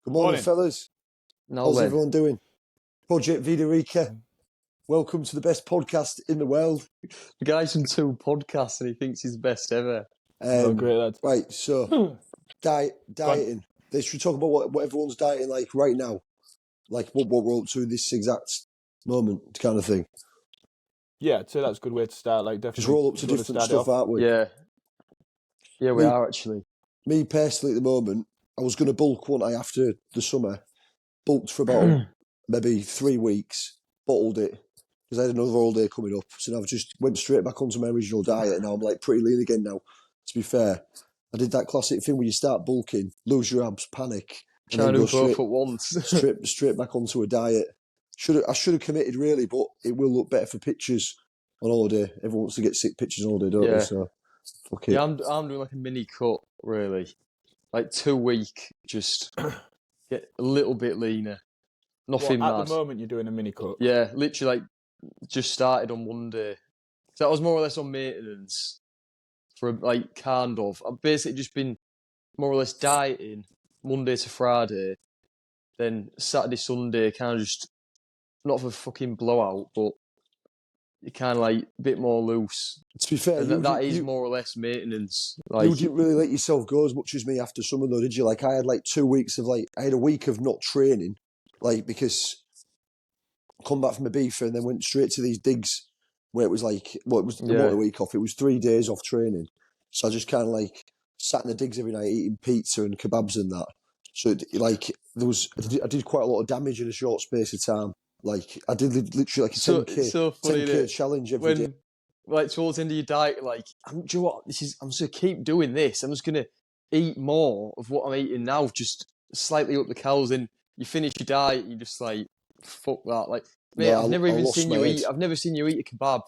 Good morning, Morning. fellas. No, How's then. everyone doing? Project Vida Rica. Welcome to the best podcast in the world. The guy's done 2 podcasts and he thinks he's the best ever. Great, lads. Right, so dieting. They should talk about what everyone's dieting like right now, like what we're up to this exact moment, kind of thing. Yeah, I'd say that's a good way to start. Like, definitely. Because we're all up to good different start it stuff, off. aren't we? Yeah, we Me- are actually. Me personally, at the moment, I was going to bulk one day after the summer. Bulked for about maybe 3 weeks. Bottled it because I had another holiday coming up. So now I've just went straight back onto my original diet, and now I'm like pretty lean again now. To be fair, I did that classic thing where you start bulking, lose your abs, panic, and Trying then to go do both at once. straight back onto a diet. I should have committed really, but it will look better for pictures on holiday. Everyone wants to get sick pictures on holiday, don't Yeah. they? So fuck it. Yeah, I'm doing like a mini cut, really. Like 2 week, just get a little bit leaner. Nothing At mad. the moment, you're doing a mini cut. Yeah, literally like just started on Monday. So that was more or less on maintenance for like kind of. I've basically just been more or less dieting Monday to Friday. Then Saturday, Sunday, kind of just not for fucking blowout, but you're kind of like a bit more loose. To be fair, And that is more or less maintenance. Like you didn't really let yourself go as much as me after summer, though, did you? Like, I had like 2 weeks of I had a week of not training, like, because I come back from Ibiza and then went straight to these digs where it was like, well, it was Yeah. not a week off, it was 3 days off training. So I just kind of like sat in the digs every night eating pizza and kebabs and that. So, I did quite a lot of damage in a short space of time. Like, I did literally like a 10K, so funny 10K challenge every day. Like towards the end of your diet, like do you know what? I'm just gonna keep doing this. I'm just gonna eat more of what I'm eating now, just slightly up the calories. And you finish your diet, you just like fuck that. Like, mate, No, I've never I even lost seen my you head. eat. I've never seen you eat a kebab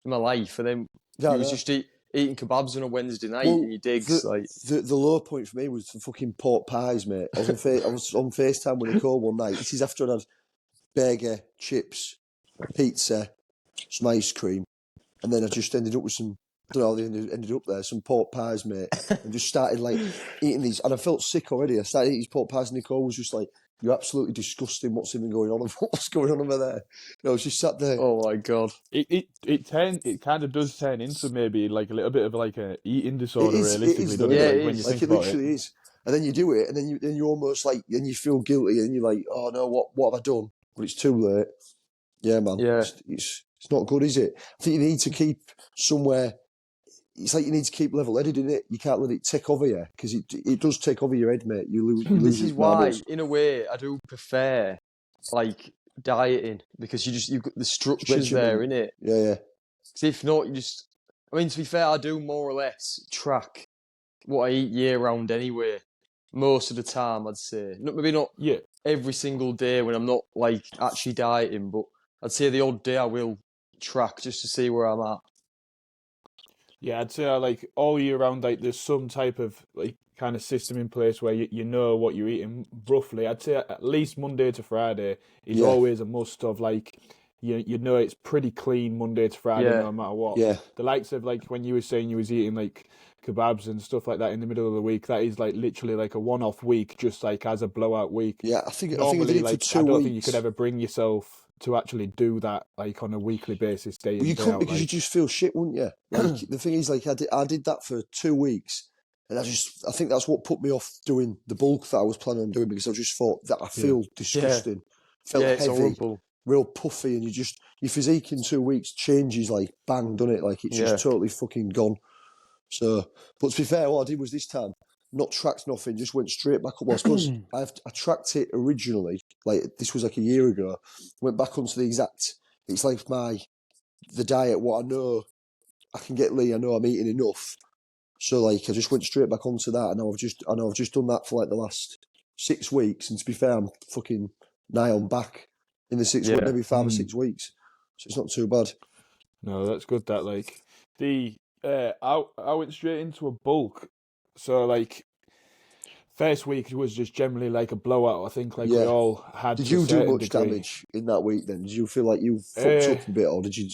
in my life. And then Yeah, you was no. just eating kebabs on a Wednesday night Well, in your digs. The low point for me was the fucking pork pies, mate. I was on FaceTime with Nicole one night. This is after I'd had burger, chips, pizza, some ice cream, and then I just ended up with some, I don't know how they ended up there, some pork pies, mate, and just started like eating these, and I felt sick already. I started eating these pork pies, and Nicole was just like, "You're absolutely disgusting. What's even going on? What's going on over there?" And I was just sat there. Oh my god! It kind of does turn into maybe like a little bit of like a eating disorder, It is, realistically, though, doesn't yeah, it? it Like, when you is. like think it about literally it. is. And then you do it, and then you almost like, then you feel guilty, and you're like, "Oh no, what have I done?" But it's too late. Yeah, man. Yeah. It's not good, is it? I think you need to keep somewhere. It's like you need to keep level-headed, in it. You can't let it take over you, because it does take over your head, mate. You lose This your is why, marbles. in a way, I do prefer like dieting because you've got the structures there, Regimen. innit? Yeah. Because if not, I mean, to be fair, I do more or less track what I eat year round anyway. Most of the time, I'd say. Maybe not Yeah. every single day when I'm not like actually dieting, but I'd say the odd day I will track just to see where I'm at. Yeah, I'd say like all year round, like there's some type of like kind of system in place where you know what you're eating roughly. I'd say at least Monday to Friday is Yeah. always a must of like you know it's pretty clean Monday to Friday Yeah. no matter what. Yeah. The likes of like when you were saying you was eating like kebabs and stuff like that in the middle of the week, that is like literally like a one-off week, just like as a blowout week. Yeah, I think I Normally, did it like for 2 I don't weeks. think you could ever bring yourself to actually do that like on a weekly basis, day in, You day couldn't, out. because you Like, just feel shit, wouldn't you? Like, the thing is, like, I did that for 2 weeks, and I think that's what put me off doing the bulk that I was planning on doing, because I just thought that I feel disgusting, felt It's heavy, horrible. real puffy, and your physique in 2 weeks changes like bang, doesn't it? Like, it's just totally fucking gone. So, but to be fair, what I did was this time not tracked nothing, just went straight back up. Well, I suppose I tracked it originally, like this was like a year ago. Went back onto the exact. It's like the diet. What I know, I can get lean. I know I'm eating enough. So like I just went straight back onto that, and I've just done that for like the last 6 weeks. And to be fair, I'm fucking nigh on back in the 6 weeks, maybe 5 or 6 weeks. So it's not too bad. no, that's good. That like I went straight into a bulk. So like first week was just generally like a blowout. I think like we all had. Did to a you do certain much degree. damage in that week then? Did you feel like you fucked up a bit, or did you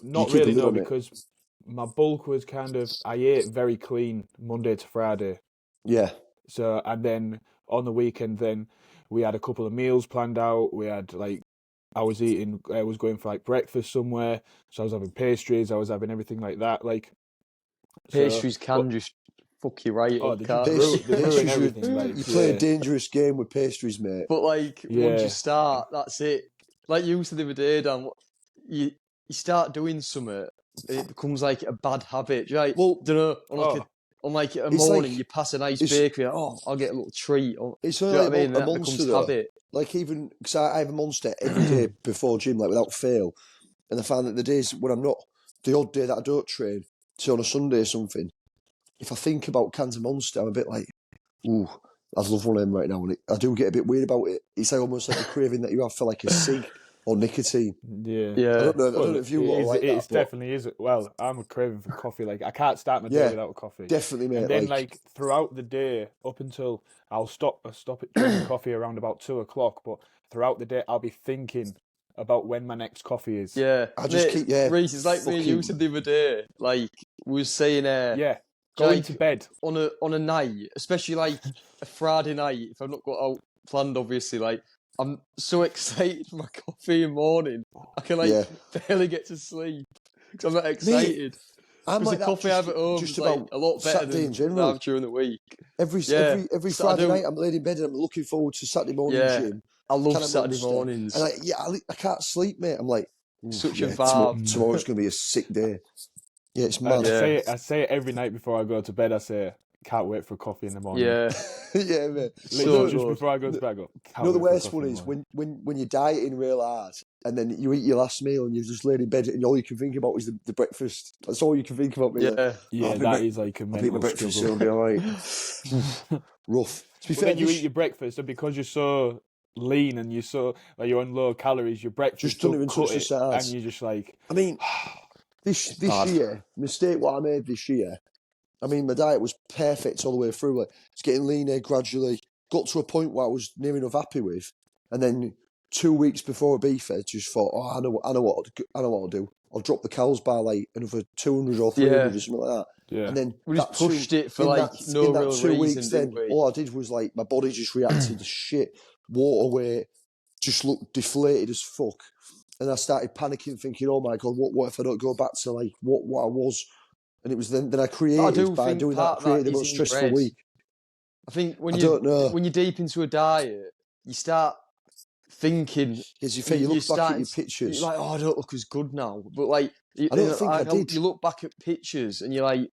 Not keep a really, lid no, on it? because my bulk was kind of I ate very clean Monday to Friday. Yeah. So and then on the weekend, then we had a couple of meals planned out. We had like, I was going for like breakfast somewhere. So I was having pastries. I was having everything like that. Like, Pastries can just fuck you right up, they can't ruin Pastries, everything. Like, you play a dangerous game with pastries, mate. But like once you start, that's it. Like you said the other day, Dan, you start doing something, it becomes like a bad habit. Right? Well, don't know. On like a morning, you pass a nice bakery. Oh, I'll get a little treat. It's do only you know what I mean? a And that Monster becomes though. habit. Like even because I have a Monster every day before gym, like without fail. And I find that the days when I'm not, the odd day that I don't train, say on a Sunday or something, if I think about cans of Monster, I'm a bit like, ooh, I'd love one of them right now. And I do get a bit weird about it. It's like almost like a craving that you have for like a cig or nicotine. Yeah. Yeah. I don't know if you lot like that. It definitely is. Well, I'm a craving for coffee. Like, I can't start my day without coffee. Definitely, mate. And then like throughout the day, up until I stop it drinking coffee around about 2:00. But throughout the day, I'll be thinking about when my next coffee is. Yeah. I just keep Reece, it's like me and you said the other day. Like we was saying, going to bed on a night, especially like a Friday night. If I've not got out planned, obviously, like I'm so excited for my coffee in the morning. I can barely get to sleep because I'm not excited. Because the coffee I have at home is like a lot better Saturday than I have during the week. Every Friday night, I'm laying in bed and I'm looking forward to Saturday morning gym. I love Saturday mornings. And I can't sleep, mate. I'm like, such a vibe. Tomorrow's going to be a sick day. Yeah, it's mad. I say it every night before I go to bed. I say, can't wait for coffee in the morning. Yeah. Yeah, mate. So just before I go to bed, I go, the worst one is when you're dieting real hard and then you eat your last meal and you've just laid in bed and all you can think about is the breakfast. That's all you can think about. That is like a mental breakfast, struggle. it'll be all right. Rough. To be fair, then you eat your breakfast, and because you're so lean and you're on low calories, your breakfast just don't even touch the sides. and you're just like, I mean, this year, mistake what I made this year. I mean, my diet was perfect all the way through. Like, it's getting leaner gradually. Got to a point where I was near enough happy with, and then 2 weeks before a beef, I just thought, I know what I'll do. I'll drop the calories by like another 200 or 300 or something like that. Yeah. And then we just pushed it for like no real reason. 2 weeks, then all I did was like my body just reacted to shit, water weight, just looked deflated as fuck. And I started panicking, thinking, "Oh my god, what if I don't go back to like what I was?" And it was then I created by doing that, created the most stressful week. I think when you're deep into a diet, you start thinking. As you look back at your ppictures, you're like, "Oh, I don't look as good now." But like, I don't think I did. You look back at pictures and you're like,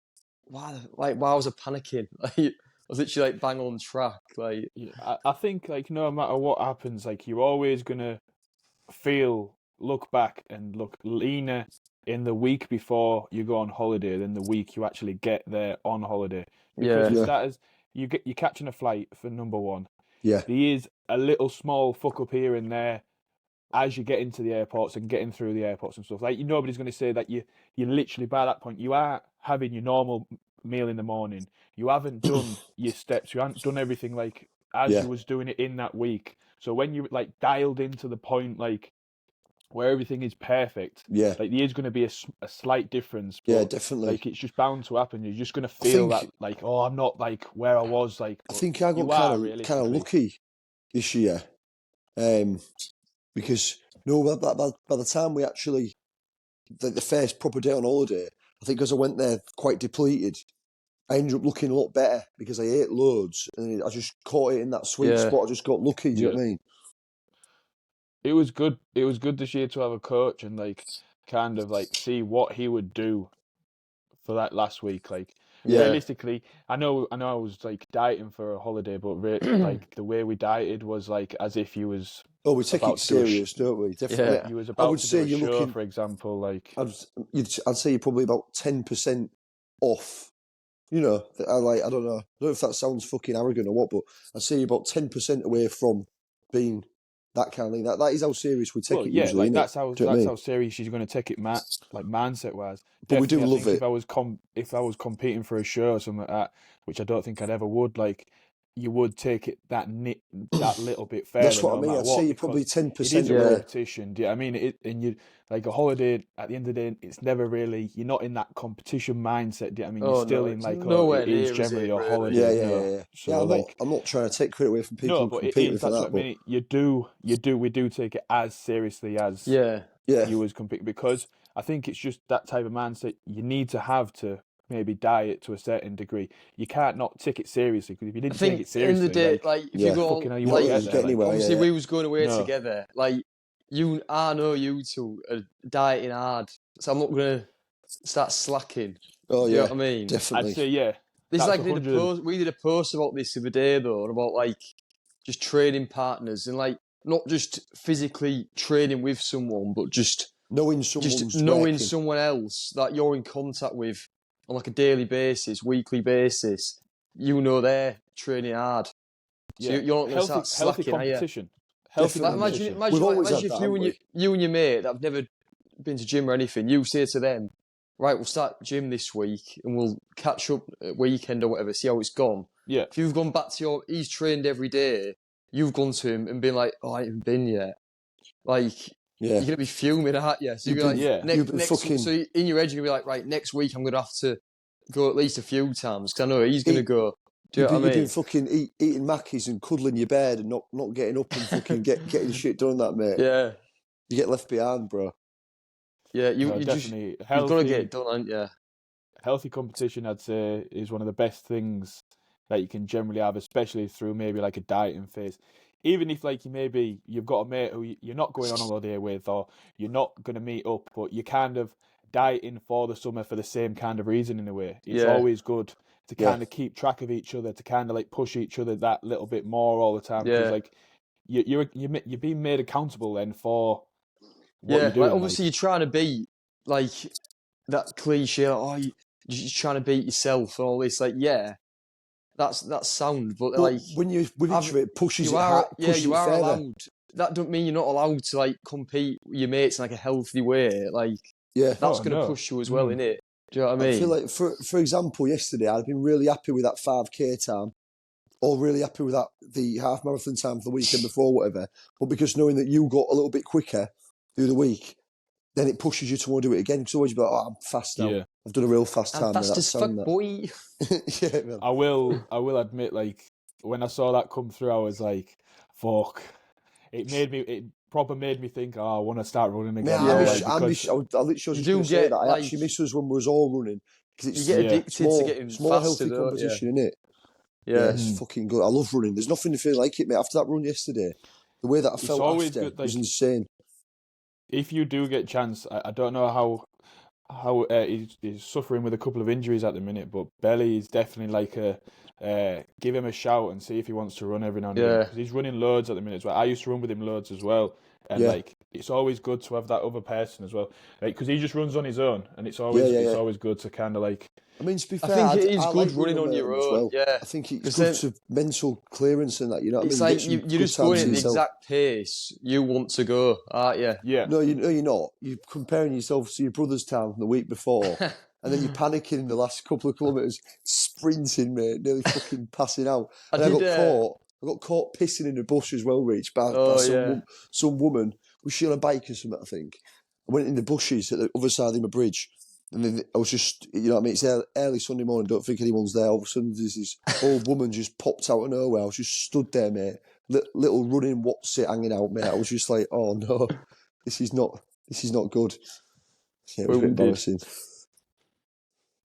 "Why was I panicking?" Like, I was literally like bang on track. Like, I think like no matter what happens, like you're always gonna look back and look leaner in the week before you go on holiday than the week you actually get there on holiday. Because you're catching a flight for number one. Yeah. There is a little small fuck up here and there as you get into the airports and getting through the airports and stuff. Like nobody's going to say that you literally by that point you are having your normal meal in the morning. You haven't done your steps. You haven't done everything like as you was doing it in that week. So when you like dialed into the point like where everything is perfect, like there is going to be a slight difference. But, yeah, definitely. Like it's just bound to happen. You're just going to feel that like, oh, I'm not like where I was. Like I think I got kind of lucky this year, because by the time we actually the first proper day on holiday, I think because I went there quite depleted, I ended up looking a lot better because I ate loads and I just caught it in that sweet spot. I just got lucky. Do you know what I mean? It was good. It was good this year to have a coach and like kind of like see what he would do for that last week. Like realistically, I know I was like dieting for a holiday, but like the way we dieted was like as if you was. Oh, we take it serious, don't we? Definitely. Yeah. You was about to do a show, for example. Like I'd say you're probably about 10% off. You know, I don't know if that sounds fucking arrogant or what, but I'd say you're about 10% away from being that kind of thing. That is how serious we take it usually. Like that's how serious you're going to take it, like mindset wise. But we do love it. If I was competing for a show or something like that, which I don't think I'd ever would, like you would take it that little bit further. That's what no I mean. matter I'd what, say you're because probably 10%. it is a Yeah. competition. Do you know what I mean? And you like a holiday. At the end of the day, it's never really. You're not in that competition mindset. Do you know what I mean? Oh, You're still no, in it's like, nowhere it is near, is generally it, a really? holiday. Yeah, you know? yeah. So Yeah, like, I'm not trying to take credit away from people no, who but compete it with is. That's that. what I mean. We do take it as seriously as Yeah. you as compete, because I think it's just that type of mindset you need to have to maybe diet to a certain degree. You can't not take it seriously, because if you I didn't take think it in the seriously, day, like, if Yeah. you go, fucking hell, you You're won't not like, get get there. Like, anywhere. obviously Yeah, we was going away No. together. Like, I know you two are dieting hard, so I'm not gonna start slacking. Oh Do you know yeah, what I mean? I'd definitely. say, yeah. This is That's like 100. we did a post about this the other day though, about like just training partners and like not just physically training with someone, but just Knowing someone's knowing working. someone else that you're in contact with on like a daily basis, weekly basis. You know they're training hard, so Yeah, you're not going to start healthy slacking, are you? competition. Healthy Like Definitely, mate. competition. We've always imagine had if that, haven't we? you and your mate that have never been to gym or anything, you say to them, right, we'll start gym this week and we'll catch up at weekend or whatever, see how it's gone. Yeah, If you've gone back to he's trained every day, you've gone to him and been like, oh, I haven't been yet. Like, Yeah. you're going to be fuming, aren't you? So you're You've like, been- you've been fucking- so in your head, you're going to be like, right, next week I'm going to have to go at least a few times because I know he's going to go. Do you know what I You've mean? been fucking eating Mackies and cuddling your bed and not getting up and fucking getting shit done, that mate. Yeah. You get left behind, bro. Yeah, no, you just, definitely you've got to healthy. get it done, haven't you? Healthy competition, I'd say, is one of the best things that you can generally have, especially through maybe like a dieting phase. Even if like you've got a mate who you're not going on holiday with, or you're not going to meet up, but you're kind of dieting for the summer for the same kind of reason in a way. It's Yeah. always good to Yeah. kind of keep track of each other, to kind of like push each other that little bit more all the time, because Yeah. like you're being made accountable then for what Yeah, you're doing. like obviously you're trying to beat like that cliche. Like, oh, you're trying to beat yourself and all this. Like, yeah, that's sound, but But like when you with each of it pushes you it are, hard, yeah, pushes you it are further. allowed. That don't mean you're not allowed to like compete with your mates in like a healthy way. Like Yeah. that's Oh, going to no. push you as well, innit? Do you know what I I mean? feel like, for example, yesterday I'd been really happy with that 5K time, or really happy with the half marathon time for the weekend before, whatever. But because knowing that you got a little bit quicker through the week, then it pushes you to want to do it again. Because always be like, oh, I'm fast now. Yeah. I've done a real fast I'm time. fast That's as fuck, sound that. boy. Yeah, man. I will admit, like, when I saw that come through, I was like, fuck. It proper made me think, oh, I want to start running Mate, again. Yeah. I Because literally was You just do going to say get, that. I like- actually miss us when we was all running. Because You it's, get Yeah. addicted to getting it's more faster, healthy don't you? competition, isn't it? Yeah, Yeah. it's fucking good. I love running. There's nothing to feel like it, mate. After that run yesterday, the way that I It's felt always after good, was like- insane. if you do get a chance, I don't know how he's suffering with a couple of injuries at the minute, but Belly is definitely like give him a shout and see if he wants to run every now and again, Yeah. because he's running loads at the minute as well. I used to run with him loads as well, and Yeah. like it's always good to have that other person as well, like because he just runs on his own, and it's always Yeah. it's always good to kind of like I mean, to be I fair, think it is I good like running on your as own. well. Yeah. I think it's 'Cause good then- to mental clearance and that. You know what It's I mean? like You get some you're good just time going to at the yourself. exact pace you want to go, aren't you? yeah. No, you're not. You're comparing yourself to your brother's time from the week before, and then you're panicking in the last couple of kilometres, sprinting, mate, nearly fucking passing out. And I got caught pissing in the bush as well, Rich, by some woman. Was she on a bike or something, I think? I went in the bushes at the other side of my bridge, and then I was just, you know what I mean? It's early Sunday morning, don't think anyone's there. All of a sudden, there's this old woman just popped out of nowhere. I was just stood there, mate. Little running what's it hanging out, mate. I was just like, oh no, this is not good. Yeah, it was a bit embarrassing.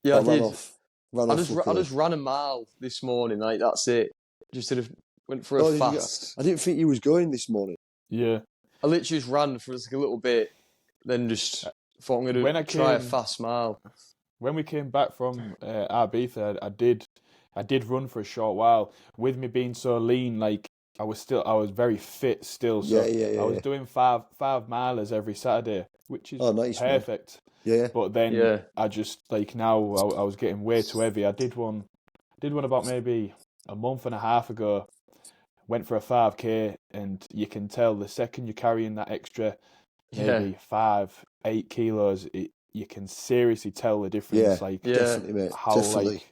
Yeah, I ran did. off. I just ran a mile this morning. Like that's it. Just sort of went for a fast. I didn't think you was going this morning. Yeah. I literally just ran for just like a little bit, then just thought I'm When going I to try a came- fast mile. When we came back from Ibiza, I did run for a short while. With me being so lean, like I was very fit still. So Yeah. I was doing five milers every Saturday, which is Nice, man. perfect. Yeah. But then Yeah. I just like now I was getting way too heavy. I did one about maybe a month and a half ago. Went for a 5K, and you can tell the second you're carrying that extra maybe 5-8 kilos, you can seriously tell the difference. Yeah, like Yeah. definitely, mate. how Definitely. like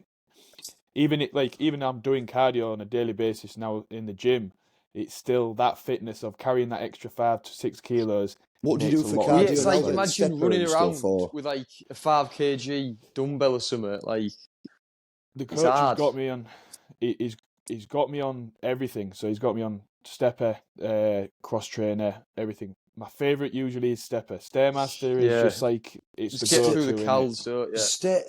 even I'm doing cardio on a daily basis now in the gym, it's still that fitness of carrying that extra 5 to 6 kilos. What do you makes do a for lot of Yeah, cardio it's now? like Then? imagine Stepper running and around stuff, or with like a 5 kg dumbbell or something. Like The it's coach has hard. got me on. He's got me on everything. So he's got me on stepper, cross trainer, everything. My favorite usually is stepper. Stairmaster is Yeah. just like it's Just the get through the go-to, innit? cals, don't you?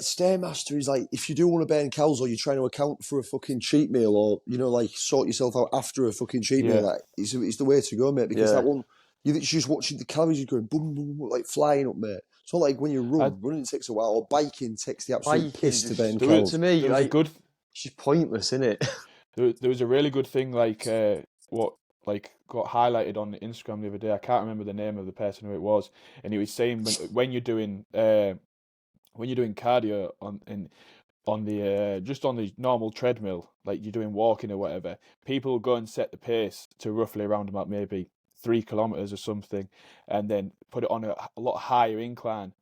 Stairmaster is like if you do want to burn calories, or you're trying to account for a fucking cheat meal, or like sort yourself out after a fucking cheat meal. Yeah. Like it's the way to go, mate. Because Yeah. that one, you're just watching the calories are going boom, boom, boom, like flying up, mate. It's not like when you I, running takes a while, or biking takes the absolute Biking piss to just burn there was calories. to me, there was a like good it's just pointless, isn't it? there was a really good thing what got highlighted on Instagram the other day. I can't remember the name of the person who it was, and he was saying when you're doing cardio on the just on the normal treadmill, like you're doing walking or whatever, people will go and set the pace to roughly around about maybe 3 kilometers or something, and then put it on a lot higher incline.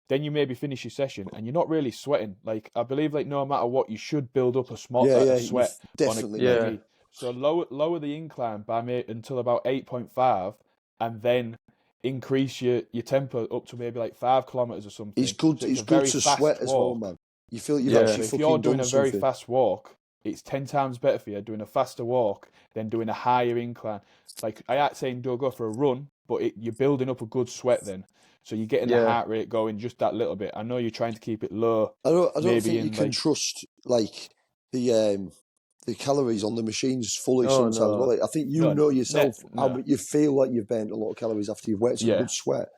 Then you maybe finish your session and you're not really sweating. Like I believe, like no matter what, you should build up a You've sweat on a definitely, mate. Yeah. maybe. So lower the incline by until about 8.5, and then increase your tempo up to maybe like 5 kilometers or It's something. good. So it's It's a good very to fast sweat as well, walk. man. You feel you've Yeah, Yeah. so actually if you're fucking doing done a very something. fast walk, it's 10 times better for you doing a faster walk than doing a higher incline. Like I ain't saying don't go for a run, but you're building up a good sweat then. So you're getting the Yeah. heart rate going just that little bit. I know you're trying to keep it low, I don't maybe think you in can like trust like the calories on the machines fully Oh sometimes. Well, no. like, I think you no, know yourself how no, you feel like you've burnt a lot of calories after you've worked some yeah. good sweat.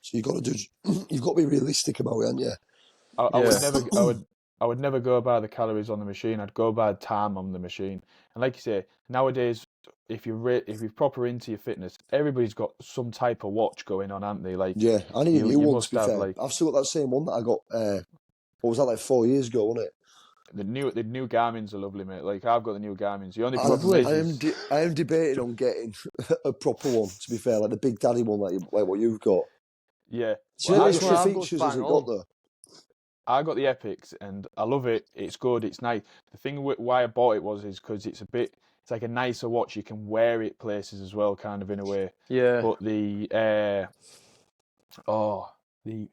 So you've got to do. You've got to be realistic about it, haven't you? I would Yeah. never I would never go by the calories on the machine. I'd go by time on the machine. And like you say, nowadays, if you're proper into your fitness, everybody's got some type of watch going on, haven't they? Like Yeah, I need a new you one. To must be have fair, like I've still got that same one that I got. What was that, like 4 years ago, wasn't it? the new Garmin's are lovely, mate. Like I've got the new Garmin's. The only I, problem Lovely. I am debating on getting a proper one. To be fair, like the Big Daddy one, like what you've got. yeah. So Well, What I this got one extra the I've got features has bang it got on. though? I got the Epics and I love it. It's good. It's nice. The thing why I bought it is because it's like a nicer watch. You can wear it places as well, kind of in a way. Yeah. But the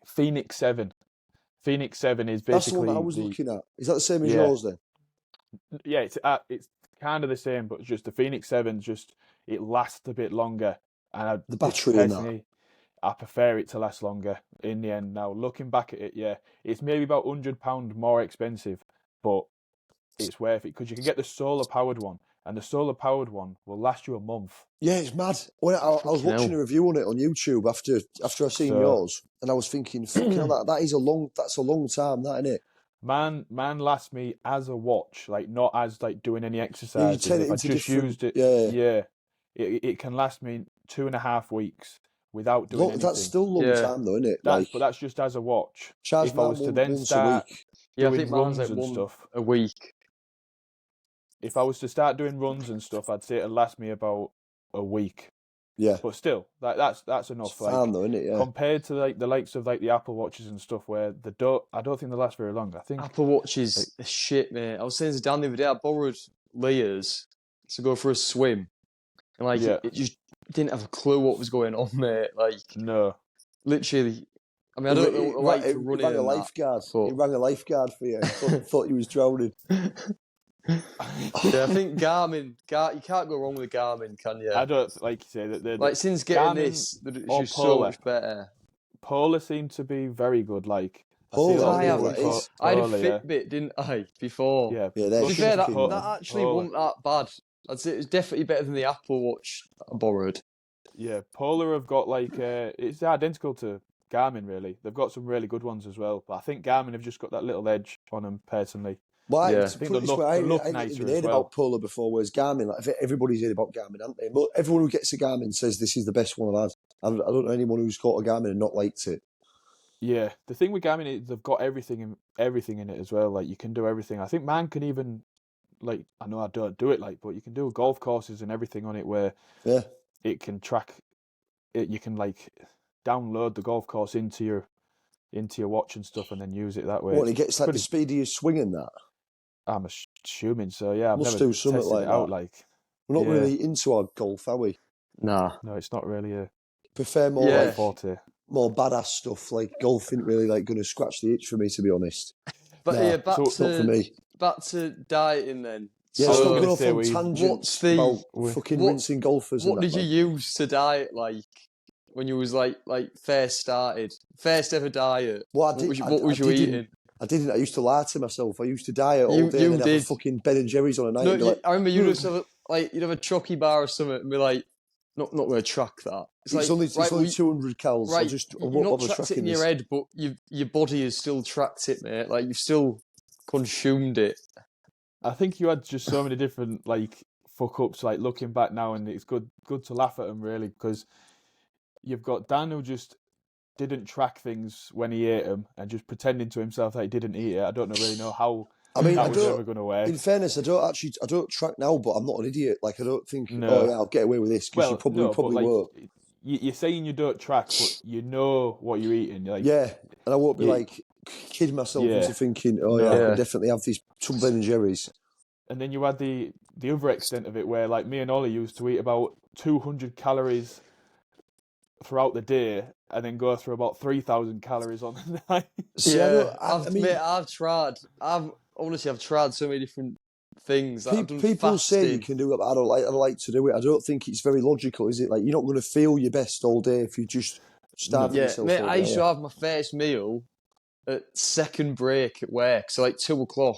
Phoenix 7 is That's the one that I basically was looking at. Is that the same as yeah, yours then? yeah. It's kind of the same, but just the Phoenix 7 just it lasts a bit longer, and The battery in that. personally, I prefer it to last longer in the end. Now, looking back at it, yeah, it's maybe about £100 more expensive, but it's worth it because you can get the solar powered one, and the solar powered one will last you a month. Yeah, it's mad. When I was Fucking watching hell. a review on it on YouTube after I seen So, yours, and I was thinking, fucking hell, that's a long time, that, isn't it? man lasts me as a watch, like not as like doing any Yeah, you exercises. turn it If I into just different. used it, Yeah, yeah, it can last me 2.5 weeks without doing that's anything. still a long Yeah. time though, isn't it? But that's just as a watch. charge If I mine was to then once a start week. Yeah, I doing think mine's like runs and one stuff, a week. if I was to start doing runs and stuff, I'd say it'd last me about a week. Yeah, But still, that's it's enough. fine Like though, isn't it? Yeah. compared to like the likes of like the Apple Watches and stuff, where I don't think they last very long. I think Apple Watches like, are shit, mate. I was saying to Dan the other day, I borrowed Leah's to go for a swim. And like yeah, it just didn't have a clue what was going on, mate. Like no, literally I mean I don't know what they're like for It running rang a and that. lifeguard. But It rang a lifeguard for you. Thought you was drowning. yeah, I think Garmin, you can't go wrong with Garmin, can you? I don't like you say that Like since getting Garmin this, it's or just so Polar. much better. Polar seem to be very good. Like I see a Polar, lot I of I don't people know have. what that is. I had a Polar, yeah, Fitbit, didn't I? Before. yeah. Yeah, To they're be fair, that shocking, man. actually Polar. wasn't that bad. I'd say it was definitely better than the Apple Watch that I borrowed. Yeah, Polar have got like it's identical to Garmin really. They've got some really good ones as well, but I think Garmin have just got that little edge on them personally. Well, Yeah. to I think put it this way, I look ain't nicer even as heard well. about Polar before, whereas Garmin, like, everybody's heard about Garmin, haven't they? But everyone who gets a Garmin says this is the best one I've had. I don't know anyone who's got a Garmin and not liked it. Yeah, the thing with Garmin is they've got everything in it as well. Like you can do everything. I think mine can even like I know I don't do it like, but you can do golf courses and everything on it where Yeah. it can track it. You can like download the golf course into your watch and stuff, and then use it that way. What, and it gets like the Pretty. speed of your swing and that? I'm assuming so. Yeah, I've Must never do something tested like it out. that. Like, We're not yeah. really into our golf, are we? Nah. No, it's not really a Prefer more Yeah. like forte. more badass stuff. Like golf isn't really like going to scratch the itch for me, to be honest. But Nah, yeah, back So- not for me. to dieting then. Yeah, I was stop gonna going off say on we- tangents What's the- about we- fucking what- rinsing golfers and What that, did you man. use to diet like when you was like first started, first ever diet? Well, What was you eating? I didn't. I used to lie to myself. I used to diet all You- day you and then have a did. fucking Ben and Jerry's on a night No, and be like, I remember you'd just have you'd have a chocky bar or something and be like, not going to track that. it's only 200 calories. Right, I you're won't not bother tracked it tracking in your this. head, but your body has still tracked it, mate. Like you've still consumed it. I think you had just so many different like fuck ups. Like looking back now, and it's good to laugh at them really, because you've got Dan who just didn't track things when he ate them and just pretending to himself that he didn't eat it. I don't really know how I mean, that I was ever going to work. in fairness, I don't track now, but I'm not an idiot. Like, I don't think, No. oh yeah, I'll get away with this, because Well, you probably no, but like, won't. you're saying you don't track, but you know what you're eating. Like, Yeah, and I won't be Yeah. like kidding myself Yeah. into thinking, oh yeah, I Yeah. can definitely have these some Ben and Jerry's. And then you had the other extent of it, where like me and Ollie used to eat about 200 calories throughout the day, and then go through about 3,000 calories on the night. See, I mean, mate, I've tried. I've tried so many different things. Like, I've done people say you fasting. can do it, but I don't like to do it. I don't think it's very logical, is it? Like, you're not going to feel your best all day if you just starve Yeah, yourself mate, all I day. used to have my first meal at second break at work, so like 2:00.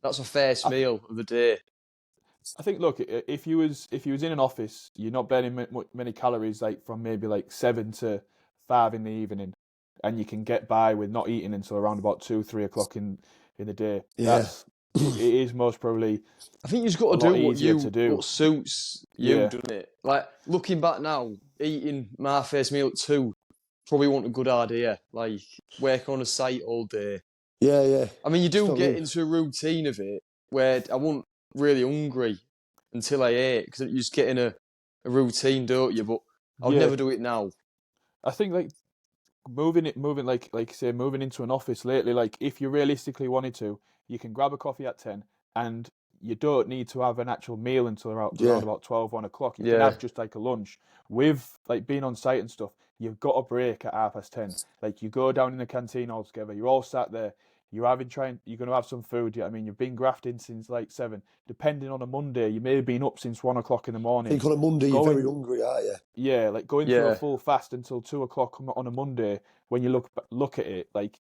That's my first meal of the day. I think, look, if you was in an office, you're not burning many calories, like from maybe like 7 to 5 in the evening, and you can get by with not eating until around about 2-3 o'clock in the day. Yeah. It is most probably. I think you've got A to lot do easier to do. what suits you, Yeah. doesn't it? Like looking back now, eating my first meal at 2 probably wasn't a good idea. Like working on a site all day. Yeah. I mean, you It's do not get good. into a routine of it where I wasn't really hungry until I ate, because you just get in a routine, don't you? But I would Yeah. never do it now. I think like moving like you say, moving into an office lately. Like if you realistically wanted to, you can grab a coffee at 10, and you don't need to have an actual meal until around about 12, 1 o'clock. You can Yeah. have just like a lunch. With like being on site and stuff, you've got a break at 10:30. Like you go down in the canteen all together. You're all sat there. You're going to have some food. I mean, you've been grafting since like 7. Depending on a Monday, you may have been up since 1 o'clock in the I morning. think on a Monday you're Going- very hungry, aren't you? Yeah, like going through Yeah. a full fast until 2 o'clock on a Monday. When you look at it, like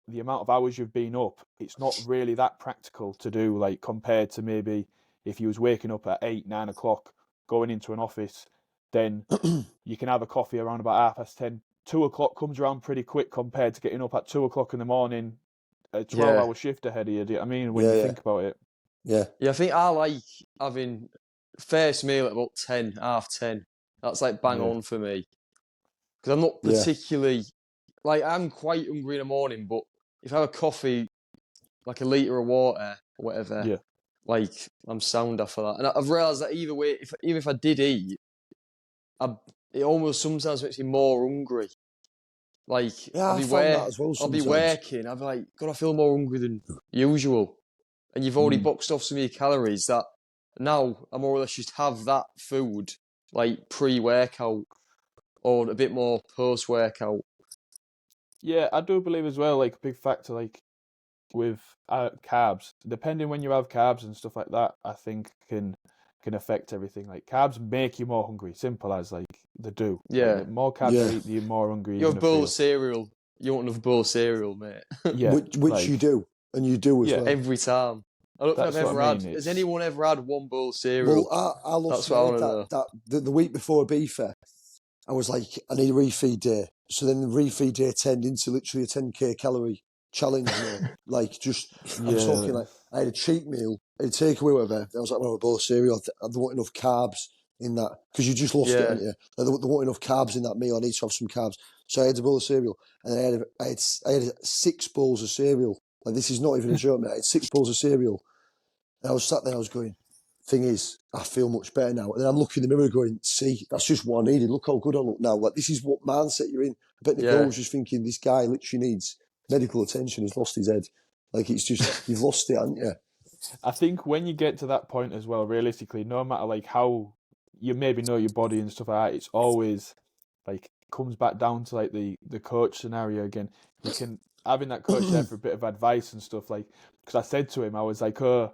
the amount of hours you've been up, it's not really that practical to do. Like compared to maybe if you was waking up at 8, 9 o'clock, going into an office, then you can have a coffee around about 10:30. 2 o'clock comes around pretty quick compared to getting up at 2 o'clock in the morning, a 12-hour shift ahead of you. Do you know what I mean? When you Yeah. think about it. Yeah. Yeah, I think I like having first meal at about 10, half 10. That's like bang Yeah. on for me. Because I'm not Yeah. particularly, like, I'm quite hungry in the morning, but if I have a coffee, like a litre of water or whatever, Yeah. like, I'm sound after that. And I've realised that either way, even if I did eat, it almost sometimes makes me more hungry. Like, Yeah, I'll I be found that as well I'll be sometimes. working, I'll be like, God, I feel more hungry than usual. And you've already boxed off so many calories that now I more or less just have that food like pre-workout or a bit more post-workout. Yeah, I do believe as well, like a big factor, like with carbs, depending when you have carbs and stuff like that, I think can affect everything. Like carbs make you more hungry, simple as like they do. Like, Yeah. the more carbs Yeah. you eat, the more hungry You you're have a gonna bowl feel. of cereal. You want another bowl of cereal, mate. Yeah, which like, you do, and you do as Yeah, well. Every time. I don't think I've That's what ever I had. mean, Has it's- anyone ever had one bowl of cereal? Well, I lost That's what I weight wanna that the week before a beefer. I was like, I need a refeed day. So then the refeed day turned into literally a 10k calorie challenge. Like just, I'm Yeah. talking like I had a cheat meal, a takeaway, whatever. I was like, well, a bowl of cereal. I don't want enough carbs in that because you just lost it, Yeah. haven't you? Like, there weren't enough carbs in that meal. I need to have some carbs. So I had a bowl of cereal, and I had 6 bowls of cereal. Like this is not even a joke, mate. I had 6 bowls of cereal, and I was sat there. I was going. Thing is, I feel much better now. And then I'm looking in the mirror going, see, that's just what I needed. Look how good I look now. Like, this is what mindset you're in. I bet Nicole Yeah. was just thinking, this guy literally needs medical attention. He's lost his head. Like, it's just, you've lost it, haven't you? I think when you get to that point as well, realistically, no matter like how you maybe know your body and stuff like that, it's always like comes back down to like the coach scenario again. You can having that coach there for a bit of advice and stuff like because I said to him, I was like, oh,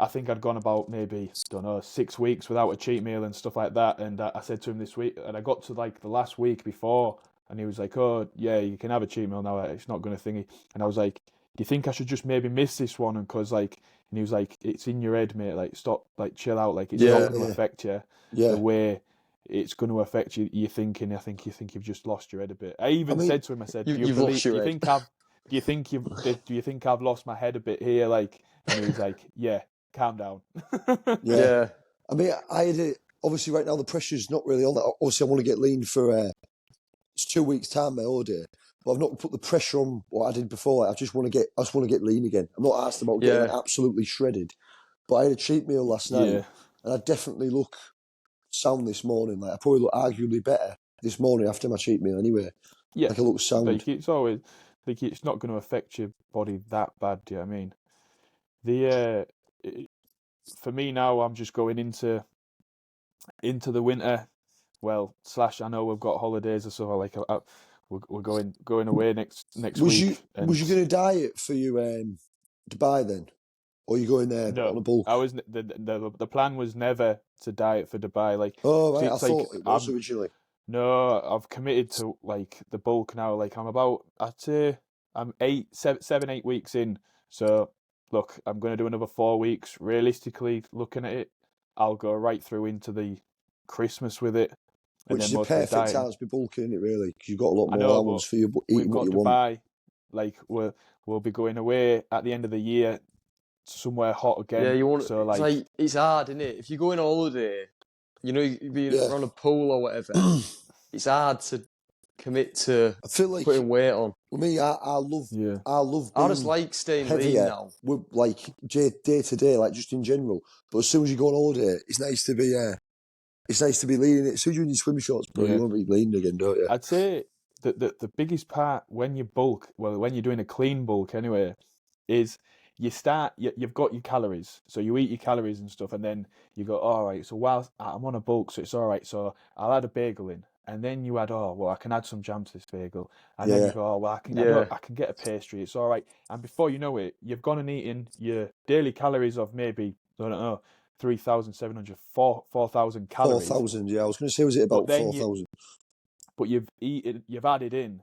I think I'd gone about maybe, don't know, 6 weeks without a cheat meal and stuff like that. And I said to him this week, and I got to like the last week before, and he was like, oh, yeah, you can have a cheat meal now. It's not going to thingy. And I was like, do you think I should just maybe miss this one? And because like, and he was like, it's in your head, mate. Like, stop, like, chill out. Like, it's not going to affect you the way it's going to affect you. You're thinking, I think you've just lost your head a bit. I even said to him, I said, do you think I've lost my head a bit here? Like, and he was like, yeah. Calm down. Yeah. I mean, I had it. Obviously, right now the pressure's not really on that. Obviously, I want to get lean for it's 2 weeks' time, my order. But I've not put the pressure on what I did before. Like, I just want to get lean again. I'm not asked about getting absolutely shredded. But I had a cheat meal last night, and I definitely look sound this morning. Like I probably look arguably better this morning after my cheat meal. Anyway, like I look sound. Like it's always like it's not going to affect your body that bad. Do you know what I mean? For me now, I'm just going into the winter. Well, / I know we've got holidays or so. Like we're going away next week. Was you going to diet for you Dubai then, or are you going there on a bulk? I was the plan was never to diet for Dubai. Like right, I thought it was originally. No, I've committed to like the bulk now. Like I'd say I'm 7, 8 weeks in. So look, I'm going to do another 4 weeks. Realistically, looking at it, I'll go right through into the Christmas with it. Which is a perfect time to be bulking, isn't it, really? Because you've got a lot more hours for you eating what you want. Like, we'll be going away at the end of the year somewhere hot again. Yeah, you want so, it's hard, isn't it? If you go on holiday, you know, you'd be on a pool or whatever, it's hard to commit to putting weight on. For me, I love I just like staying lean now. With, like day to day, like just in general. But as soon as you go on holiday, it's nice to be lean. As soon as you're in your swim shorts, bro, you want to be lean again, don't you? I'd say that the biggest part when you bulk, well, when you're doing a clean bulk anyway, is you've got your calories. So you eat your calories and stuff, and then you go, all right, so while I'm on a bulk, so it's all right, so I'll add a bagel in. And then you add, oh, well, I can add some jam to this bagel. And then you go, oh, well, I can get a pastry. It's all right. And before you know it, you've gone and eaten your daily calories of maybe, I don't know, 3,700, 4,000 calories. 4,000, yeah. I was going to say, was it about 4,000? But you've added in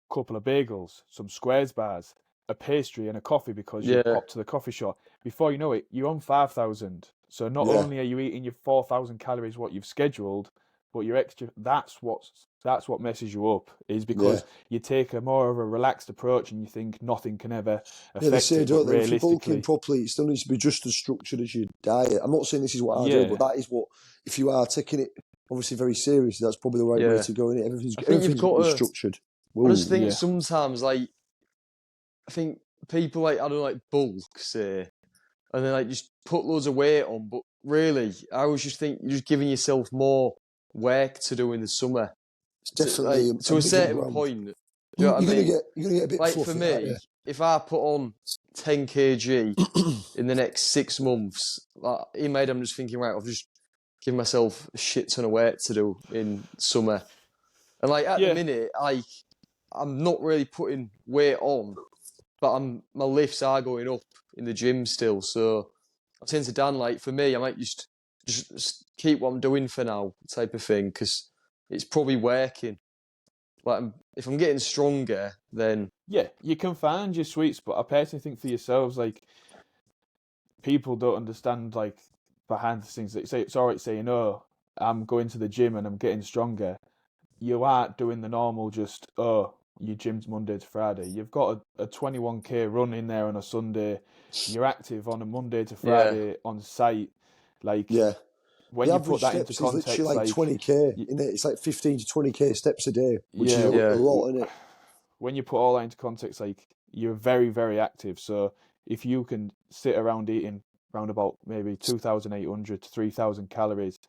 a couple of bagels, some squares bars, a pastry and a coffee because you popped to the coffee shop. Before you know it, you're on 5,000. So not only are you eating your 4,000 calories, what you've scheduled, but your extra, that's what messes you up, is because you take a more of a relaxed approach and you think nothing can ever affect they say, it. Don't they? If you're bulking properly, it still needs to be just as structured as your diet. I'm not saying this is what I do, but that is what, if you are taking it obviously very seriously, that's probably the right way to go in it. Everything's got to be structured. I just think sometimes, like, I think people like, I don't know, like bulk, say, and then like just put loads of weight on, but really, I always just think you're just giving yourself more work to do in the summer. It's definitely to a certain point. You know what I mean? You're gonna get a bit like fluffy, for me, if I put on 10 kg in the next 6 months, like, in my head I'm just thinking, right, I've just given myself a shit ton of work to do in summer. And like at the minute, like I'm not really putting weight on, but my lifts are going up in the gym still. So I'm saying to Dan, like for me, I might just keep what I'm doing for now, type of thing, because it's probably working. Like if I'm getting stronger, then you can find your sweet spot. I personally think for yourselves, like people don't understand like behind the scenes. They say it's all right saying, "Oh, I'm going to the gym and I'm getting stronger." You aren't doing the normal, just your gym's Monday to Friday. You've got a 21k run in there on a Sunday. You're active on a Monday to Friday on site. Like when you put that into context, is literally like 20k in it. It's like 15 to 20k steps a day, which is a lot in it. When you put all that into context, like you're very, very active. So if you can sit around eating around about maybe 2,800 to 3,000 calories,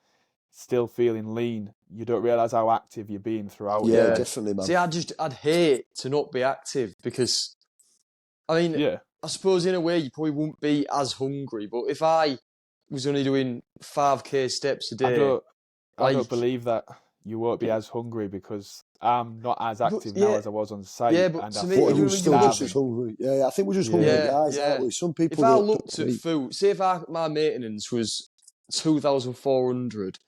still feeling lean, you don't realise how active you're being throughout. Yeah, definitely, man. See, I'd hate to not be active because, I mean, I suppose in a way you probably wouldn't be as hungry. But if I was only doing 5k steps a I day, don't like, believe that you won't be as hungry because I'm not as but active now yeah, as I was on site, yeah. But and I to me, But if he feel was you still look just at as starving. hungry. Yeah, I think we're just Yeah. hungry yeah, guys, yeah. aren't we? Some If people I don't looked at eat. food, say if my maintenance was 2,400,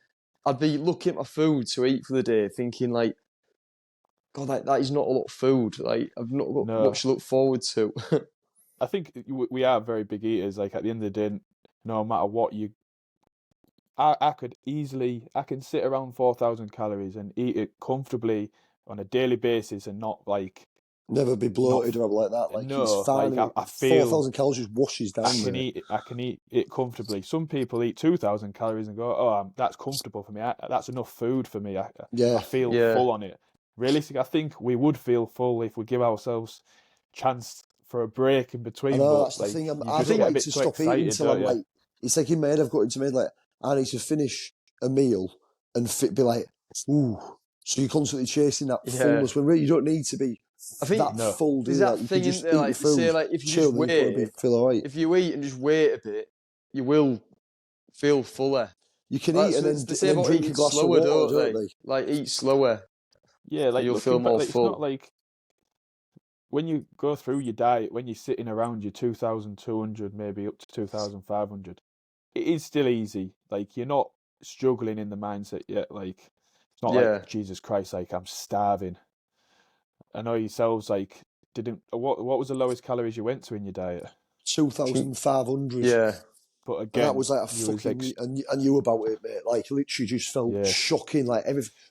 I'd be looking at my food to eat for the day, thinking like, God, that is not a lot of food. Like, I've not got No, much to look forward to. I think we are very big eaters. Like at the end of the day, no matter what I can sit around 4,000 calories and eat it comfortably on a daily basis and not like Never be not bloated or like that. Like it's no fine. like I feel 4,000 calories just washes down there. I can eat it comfortably. Some people eat 2,000 calories and go, oh, that's comfortable for me. That's enough food for me. I Yeah, feel Yeah. full on it. Realistically, I think we would feel full if we give ourselves chance for a break in I between. know But that's the like thing. you I just don't get a like bit to too stop eating excited, until don't I'm you? like. It's like in my head. I've got into my head like I need to finish a meal and be like, ooh. So you're constantly chasing that Yeah. fullness when really you don't need to be I think that No. full, do there's you? that Like you could thing in just there, eat your like they say, food, like if you just chill, and you're gonna wait, feel alright. if you eat and just wait a bit, you will feel fuller. You can eat That's and what they and say then about drink a eating glass of slower, water, don't don't they? they? Like eat slower Yeah, and like you'll feel looking back, more like, it's not full. like when you go through your diet, when you're sitting around your 2,200, maybe up to 2,500, it is still easy. Like you're not struggling in the mindset yet. Like it's not like Yeah. Jesus Christ, like I'm starving. I know yourselves like didn't. What was the lowest calories you went to in your diet? 2,500. Yeah. But And that again, was like a you was fucking, I knew about it, mate. Like, literally just felt yeah, shocking. Like,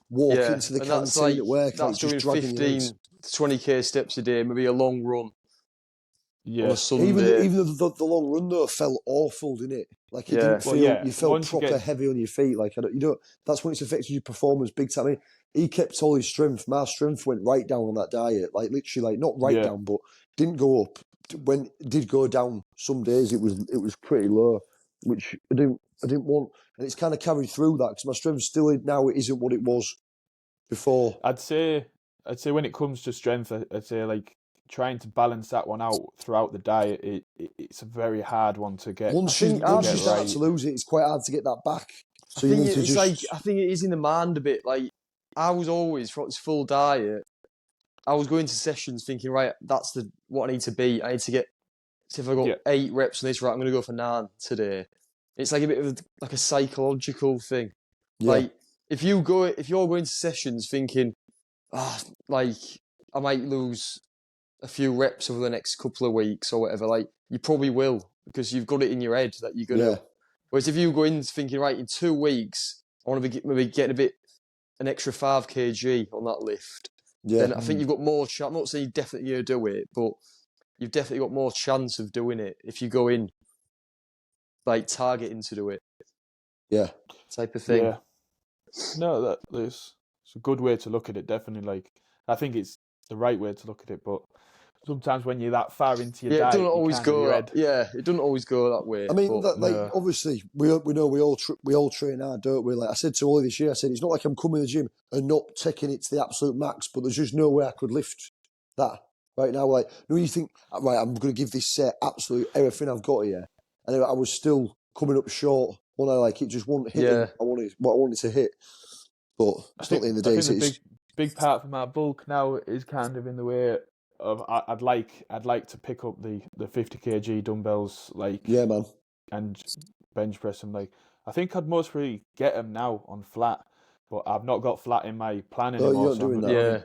walking Yeah. to the And that's canteen like at work, like, that's just doing dragging your legs. 15 to 20k steps a day, maybe a long run on a yeah. Sunday. Even the long run, though, felt awful, didn't it? Like, it didn't Yeah. Well, feel, yeah. you felt Once you proper get heavy on your feet. Like, that's when it's affected your performance big time. I mean, he kept all his strength. My strength went right down on that diet. Like, literally, like, not right yeah, down, but didn't go up. When it did go down, some days it was pretty low, which I didn't want. And it's kind of carried through that because my strength still now it isn't what it was before. I'd say when it comes to strength, I'd say like trying to balance that one out throughout the diet. It's a very hard one to get I think to I've Once you get start right. to lose it, it's quite hard to get that back. I So you think need to it's like just I think it is in the mind a bit. Like I was always throughout this full diet, I was going to sessions thinking, right, that's the what I need to be. I need to get. So if I got Yeah, 8 reps on this, right, I'm going to go for 9 today. It's like a bit of like a psychological thing. yeah. Like if you're going to sessions thinking, like I might lose a few reps over the next couple of weeks or whatever, like you probably will because you've got it in your head that you're Yeah, gonna. Whereas if you go in thinking, right, in 2 weeks, I want to be maybe getting an extra 5 kg on that lift, yeah. then I think you've got more chance. I'm not saying you're definitely going to do it, but you've definitely got more chance of doing it if you go in like targeting to do it Yeah. type of thing. yeah. No, it's a good way to look at it. Definitely, like I think it's the right way to look at it. But sometimes when you're that far into your Yeah, it doesn't diet, you always can't in go. your head. Yeah, it doesn't always go that way. I mean, But that, like No, obviously we know we all train hard, don't we? Like I said to Ollie this year, I said it's not like I'm coming to the gym and not taking it to the absolute max, but there's just no way I could lift that right now. Like, no, you think right, I'm going to give this set absolute everything I've got here, and I was still coming up short. When I like it just wasn't hitting yeah, what I wanted to hit. But I it's not think the end of the I day. think the It's big part for my bulk now is kind of in the way of I'd like to pick up the 50 kg dumbbells yeah, man. and bench press them. Like I think I'd most really get them now on flat, but I've not got flat in my plan No, anymore, you're not so I'm doing going to that. only. yeah.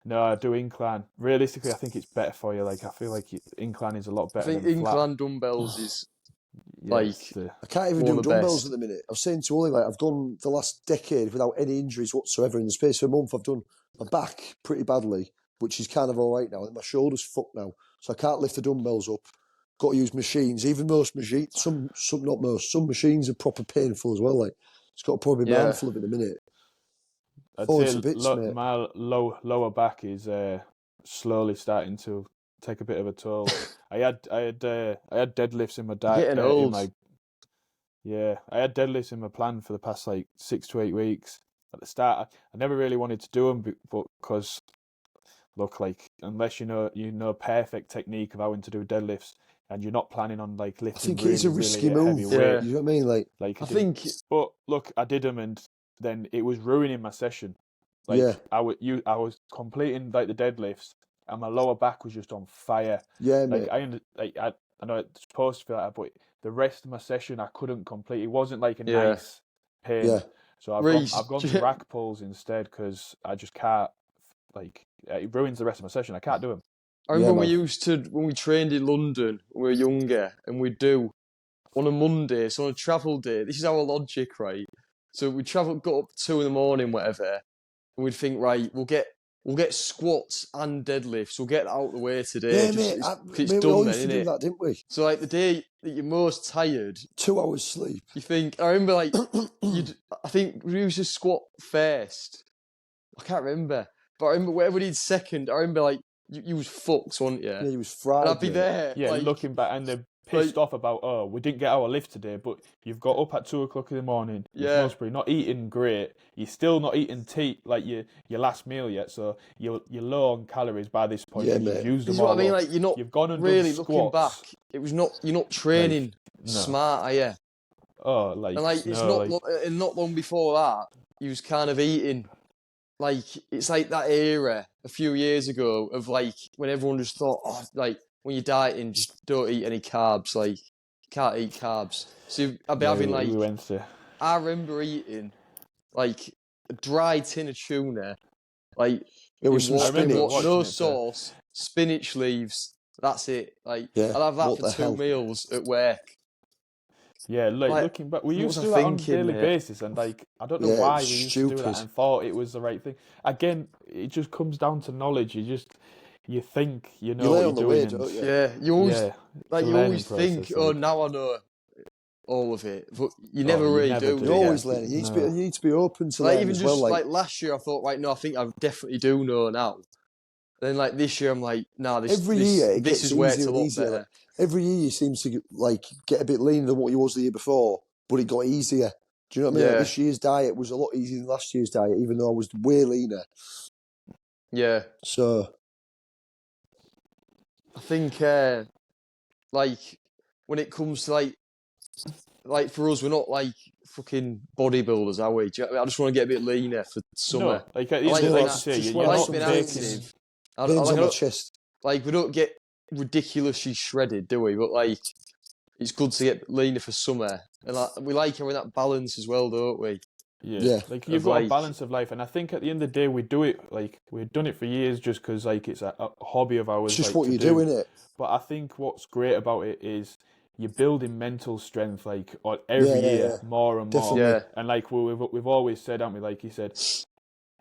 No, I do incline. Realistically, I think it's better for you. Like I feel like incline is a lot I better think than flat. incline dumbbells is Yeah, it's like the I can't even one do of the dumbbells at best. the minute. I was saying to Ollie, like, I've gone the last decade without any injuries whatsoever. In the space of a month, I've done my back pretty badly, which is kind of all right now. And my shoulder's fucked now. So I can't lift the dumbbells up. Got to use machines. Even most machines, not most, some machines are proper painful as well. Like, it's got to probably be Yeah, mindful of it in a minute. I'd Falling say to bits, mate. my lower back is slowly starting to take a bit of a toll. I had deadlifts in my you're diet getting in old. my I had deadlifts in my plan for the past like 6 to 8 weeks. At the start, I never really wanted to do them, but because look, like unless you know perfect technique of how to do deadlifts, and you're not planning on like I lifting think it is a really, risky really heavy move. weight. Yeah. You know what I mean? Like, Like I did. think But look, I did them, and then it was ruining my session. Like Yeah. I was completing like the deadlifts, and my lower back was just on fire. yeah, Like mate. I know it's supposed to feel like that, but the rest of my session I couldn't complete. It wasn't like a Yeah. nice pain. Yeah. So I've Reece, gone to rack pulls instead because I just can't. Like it ruins the rest of my session. I can't do them. I remember Yeah, when we trained in London when we were younger, and we'd do on a Monday, so on a travel day. This is our logic, right? So we got up 2 a.m, whatever, and we'd think, right, we'll get squats and deadlifts. We'll get that out of the way today. Yeah, just, mate. it's We done all then, used to innit? do that, didn't we? So like the day that you're most tired, 2 hours sleep. you think. I remember like I think we used to squat first. I can't remember, but I remember whatever we did second. I remember like you was fucked, wasn't you? Yeah, he was fried. And I'd be mate. there. Yeah, like, looking back, and they're pissed off about, oh, we didn't get our lift today, but you've got up at 2 o'clock in the morning. You've Yeah. most probably not eating great. You're still not eating like your last meal yet, so you're low on calories by this point. Yeah, because you've mate. used This them is what all I mean. up. Like you're not You've gone and really done looking back. squats. You're not training no. smart, are you? Oh, like And like it's no, not like, and not long before that, you was kind of eating. Like it's like that era a few years ago of like when everyone just thought, oh, like when you're dieting, just don't eat any carbs. Like you can't eat carbs. So I'd be yeah, having we like went to. I remember eating like a dry tin of tuna, like It was in some I remember spinach. watching no it, sauce, spinach leaves. That's it. Like Yeah, I'd have that what for the 2 hell? meals at work. Yeah, like Like, looking back, we what used was to do I that on a thinking, daily mate? basis, and like I don't know Yeah, it why was we used to do that stupid. and thought it was the right thing. Again, it just comes down to knowledge. You think you know You what learn you're on the doing, way, and don't you? Yeah, you always yeah, like it's a you learning always think, process, oh, like- now I know all of it, but you Oh, never you really never do. do. You're do you? always learning. You No. need to be open to Like learning even as just well. like last year, I thought, right, no, I think I definitely do know now. Then like this year, I'm like, nah, every year it this gets is where it's easier a and lot easier. better. Like, every year you seem to get a bit leaner than what you was the year before, but it got easier. Do you know what I mean? Like, Yeah. this year's diet was a lot easier than last year's diet, even though I was way leaner. Yeah, So I think like when it comes to like for us, we're not like fucking bodybuilders, are we? Do you know what I mean? I just want to get a bit leaner for summer. No, like at the I like end, being like you say, just you're I want like not some being veins. taking. active. I veins on my don't, chest. like we don't get ridiculously shredded, do we? But like it's good to get leaner for summer, and like we like having that balance as well, don't we? Yeah. Like Of, you've got a like- balance of life, and I think at the end of the day, we do it like we've done it for years, just because like it's a hobby of ours. It's just like, what to you do, do, innit? But I think what's great about it is you're building mental strength, like every Yeah, year, more and more. Definitely. Yeah, And like we've always said, haven't we? Like you said,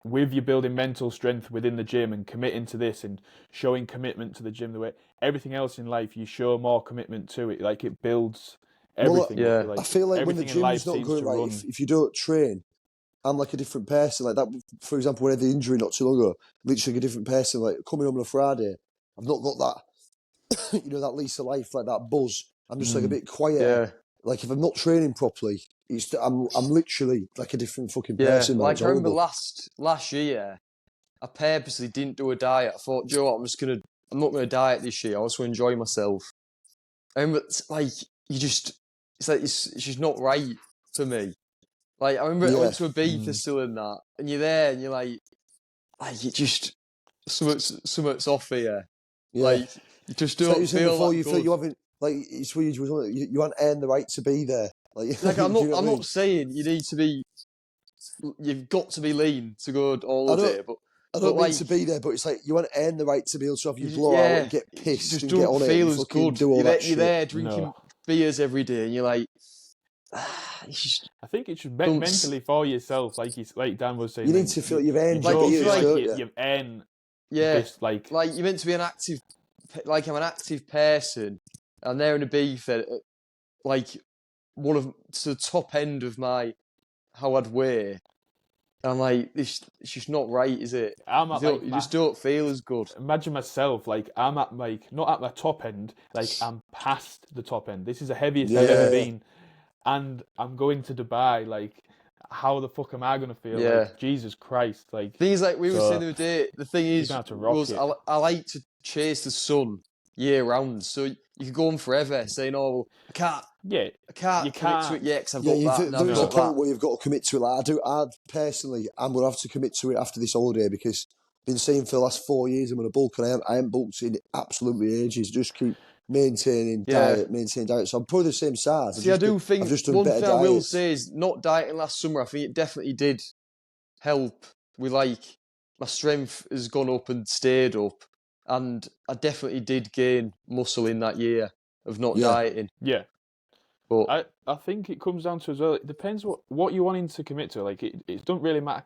with you building mental strength within the gym and committing to this and showing commitment to the gym, the way everything else in life, you show more commitment to it. Like it builds everything. yeah. Like, I feel like when the everything in life gym's not seems going to right, run. if you don't train, I'm like a different person. Like that, for example, when I had the injury not too long ago, literally a different person. Like coming home on a Friday, I've not got that, that lease of life, like that buzz. I'm just like a bit quieter. Yeah, Like if I'm not training properly, I'm literally like a different fucking yeah. person. Man. Like It's I remember horrible. last year, I purposely didn't do a diet. I thought, Joe, I'm not gonna diet this year. I just want to enjoy myself. I remember, like it's just not right for me. Like I remember, I went to Ibiza still in that, and you're there, and you're like you just something's off here. Yeah. Like you just It's like don't you said feel before, that you good. feel you haven't like it's weird. You haven't earned the right to be there. Like I'm do you know what not. I I'm mean? not saying you need to be. You've got to be lean to go on I holiday, but don't mean like, to be there, but it's like you want to earn the right to be able to have your you- blowout yeah, and get you pissed just and don't get on it feel and as fucking good. do all that You're shit. there drinking No. beers every day, and you're like, it's just, I think it should Don't- mentally for yourself, like Dan was saying. You need to feel you've earned Like, your if beers, you like- don't you? you've earned yeah. this, like Like you're meant to be an active, like I'm an active person, and they're in a beef at like one of to the top end of my how I'd weigh. I'm like, it's just not right, is it? I'm You, at don't- like you my- just don't feel as good. imagine myself, like I'm at like not at my top end, like I'm past the top end. This is the heaviest I've Yeah. ever been, and I'm going to Dubai. Like, how the fuck am I gonna feel? Yeah. Like, Jesus Christ! Like, Thing is, like we were So, saying the other day, the thing is, gonna have to rock was it. I like to chase the sun. year round. So you could go on forever saying, "Oh, I can't Yeah, you commit to can't. it yet because I've Yeah, got that and there I've is a got point that." where you've got to commit to it. Like I personally, I'm going to have to commit to it after this holiday because I've been saying for the last 4 years I'm going to bulk, and I haven't bulked in absolutely ages. Just keep maintaining Yeah. diet. So I'm probably the same size. See, I do think I've just done one better thing I will diets. say is not dieting last summer. I think it definitely did help with like my strength has gone up and stayed up, and I definitely did gain muscle in that year of not Yeah. dieting. Yeah, But I think it comes down to as well. It depends what you're wanting to commit to. Like it doesn't really matter.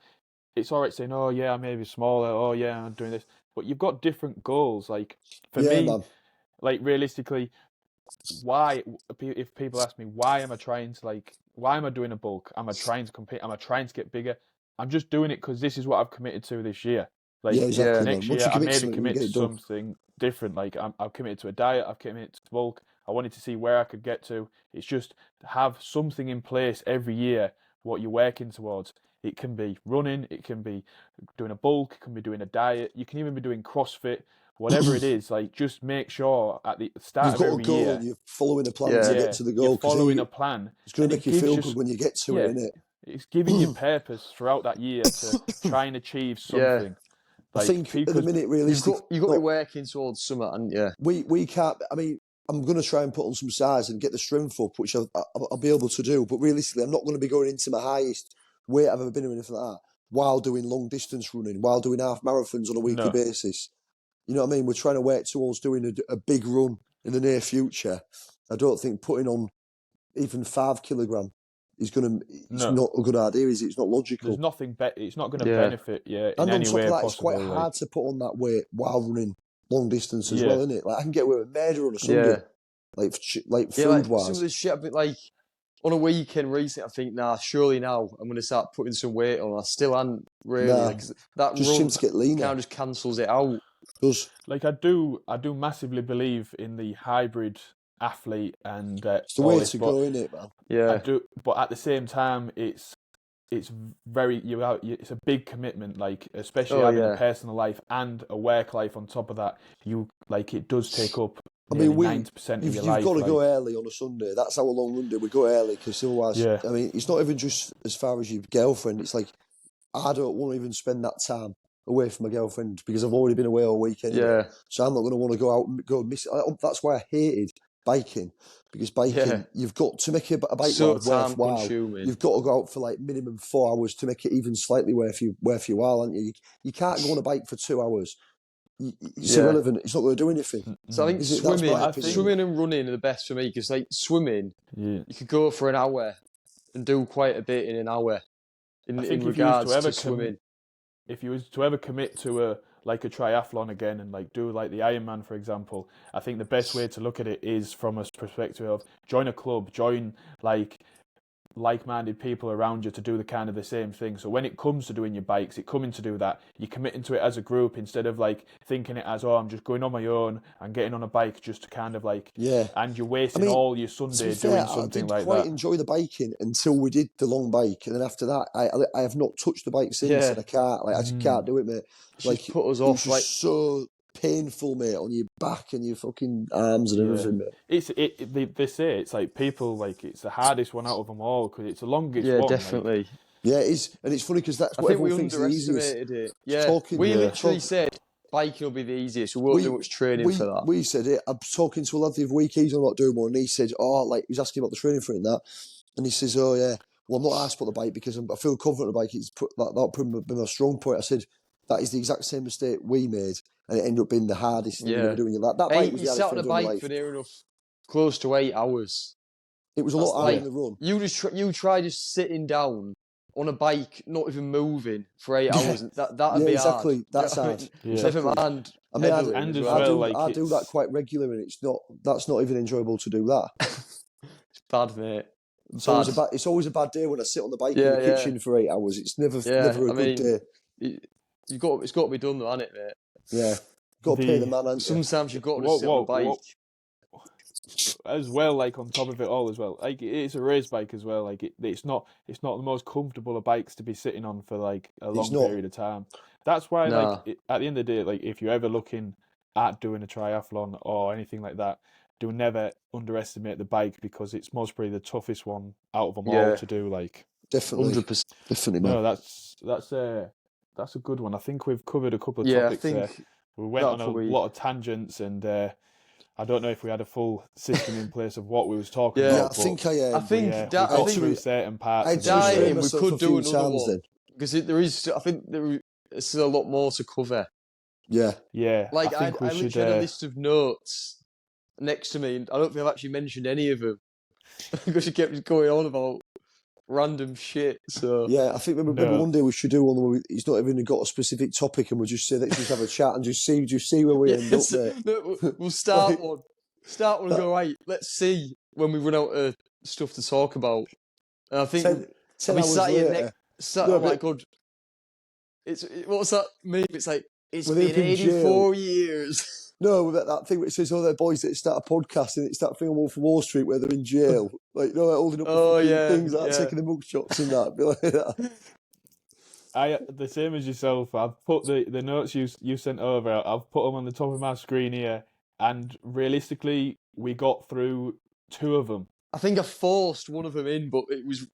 It's all right saying, "Oh yeah, I may be smaller. Oh yeah, I'm doing this," but you've got different goals. Like for Yeah, me, man. like realistically, why if people ask me why am I trying to why am I doing a bulk? Am I trying to compete? Am I trying to get bigger? I'm just doing it because this is what I've committed to this year. Yeah, Like exactly, man. next Once year, you I commit to maybe something, you commit get to it done. something different. Like I've committed to a diet. I've committed to bulk. I wanted to see where I could get to. It's just to have something in place every year. What you're working towards. It can be running. It can be doing a bulk. It can be doing a diet. You can even be doing CrossFit. Whatever it is, like just make sure at the start You've of got a every goal year, and you're following a plan to yeah, get yeah, to the you're goal because following a plan, it's going and to it make you gives feel you, good when you get to yeah, it, innit? it's giving you purpose throughout that year to try and achieve yeah. something. I Like think at the because minute, You've realistically, got to be working towards something, and yeah, we can't. I mean, I'm going to try and put on some size and get the strength up, which I'll be able to do. But realistically, I'm not going to be going into my highest weight I've ever been or anything like that while doing long distance running, while doing half marathons on a weekly no, basis. You know what I mean? We're trying to work towards doing a big run in the near future. I don't think putting on even 5 kilogram is going to. It's no, not a good idea, is it? It's not there's logical. nothing. It's not going to yeah, benefit you in And on any top of way that, it's quite possible. hard to put on that weight while running long distance as Yeah, well, isn't it? Like I can get away with murder on a Sunday, yeah, like yeah. food Like some of wise. the shit I've been like on a weekend recently. I think, nah, surely now I'm going to start putting some weight on. I still haven't really, Nah, like 'cause that just seem run to get kind leaner. of just cancels it out. Does like I do massively believe in the hybrid athlete and it's the all way this, to but go, isn't it, man? I Yeah, do. But at the same time, it's very it's a big commitment, like especially oh having a yeah, personal life and a work life on top of that. You like it does take up I nearly mean, 90% of your you've got life. to go Like early on a Sunday. That's how a long run do. We go early because otherwise, yeah, I mean, it's not even just as far as your girlfriend. It's like I don't want to even spend that time away from my girlfriend because I've already been away all week anyway. yeah, So I'm not going to want to go out and go miss. That's why I hated biking because yeah. biking, you've got to make a bike So ride time worthwhile. consuming. You've got to go out for like minimum 4 hours to make it even slightly worth your while, aren't you? You can't go on a bike for 2 hours. It's Yeah. irrelevant. It's not going to do anything. So I think Is it? That's but my I opinion. think swimming and running are the best for me because like swimming, yeah, you could go for an hour and do quite a bit in an hour. I In think if you was to regards ever to swimming, if you was to ever commit to a like a triathlon again and like do like the Ironman for example, I think the best way to look at it is from a perspective of join a club, join like-minded people around you to do the same thing. So when it comes to doing your bikes, it coming to do that, you're committing to it as a group instead of like thinking it as, oh, I'm just going on my own and getting on a bike just to kind of like, Yeah. and you're I wasting mean, all your to be Sunday fair, doing I something did like quite that. enjoy the biking until we did the long bike, and then after that, I have not touched the bike since, yeah, and I can't, like, I just can't do it, mate. it's Like, just put us it's off. Like, just so painful, mate, on your back and your fucking arms and Yeah. everything, mate. They say it's like people like it's the hardest one out of them all because it's the longest yeah, one. Like definitely. Yeah, it is, and it's funny because that's I what think we everyone thinks is the easiest. underestimated it. Yeah, Talking, we yeah, literally talk, said biking will be the easiest. We won't we do much training for we that. we said it. I was talking to a lad the other week. He's on about doing more, and he said, "Oh, like he was asking about the training for it and that," and he says, "Oh yeah, well I'm not asked about the bike because I feel confident on the bike. It's put that been my strong point." I said, "That is the exact same mistake we made, and it ended up being the hardest thing you'll ever Yeah, do in your life. That bike was you the hardest sat thing on a I've done in my bike life. for near enough close to 8 hours. It was a That's lot harder like than the run. you try just sitting down on a bike, not even moving for 8 hours. That'd Yeah, be hard. exactly. Do you know That's what I hard. mean? yeah, Never Exactly. mind I mean, pedaling and as as I well well. do like I do that it's quite regular, and that's not even enjoyable to do that. It's bad, mate. It's Bad. always a bad day when I sit on the bike in the Yeah, yeah, kitchen for 8 hours. It's yeah. never a I good mean, day. it's got to be done, though, hasn't it, mate? Yeah, got to pay the the man, haven't you? Sometimes you've got to just what sit on the what bike. what as well like on top of it all as well like it's a race bike as well like it's not the most comfortable of bikes to be sitting on for like a It's long not. period of time. That's why like Nah. at the end of the day like if you're ever looking at doing a triathlon or anything like that, do never underestimate the bike, because it's most probably the toughest one out of them all to do. Like, Definitely. 100%. Definitely, man. no, that's a good one. I think we've covered a couple of Yeah, I topics there. think We went on a probably- lot of tangents, and I don't know if we had a full system in place of what we was talking Yeah, about. I think I I think we that- got I think through certain parts. I of it. dieting, restrained we myself could a do few another times one. then. because there is. I think there is still a lot more to cover. Yeah. Yeah, Like I I think we should. literally had a list of notes next to me, and I don't think I've actually mentioned any of them because you kept going on about random shit. So Yeah, I think maybe No. one day we should do one where it's not even got a specific topic, and we'll just say, let's just have a chat and just see where we end up, Yes, mate. no, we'll start Like- one. Start one and go, right, let's see when we run out of stuff to talk about. And I think 10 we hours sat here later. oh No, my but- god. What's that meme? It's like, it's Well, they've been been 84 years. No, that thing where it says, they're boys that start a podcast, and it's that thing on Wolf of Wall Street where they're in jail. Like, like holding up the Oh, fucking yeah, things, like yeah. taking the mug shots and that. Be like that. The same as yourself. I've put the notes you sent over. I've put them on the top of my screen here, and realistically, we got through 2 of them. I think I forced one of them in, but it was...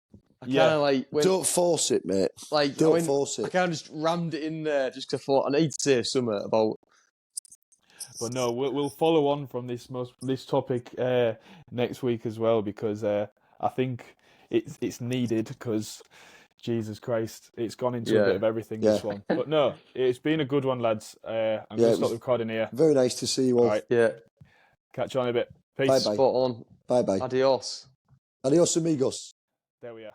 I kind Yeah. of like... Went, Don't force it, mate. like, Don't force I it. kind of just rammed it in there just because I thought I need to say something about... But no, we'll follow on from this topic next week as well, because I think it's needed, because Jesus Christ, it's gone into a bit of everything, this one. But no, it's been a good one, lads. I'm going to stop the recording here. Very nice to see you all. All right, Yeah. catch you on in a bit. Peace. Bye-bye. Spot on. Bye-bye. Adios. Adios, amigos. There we are.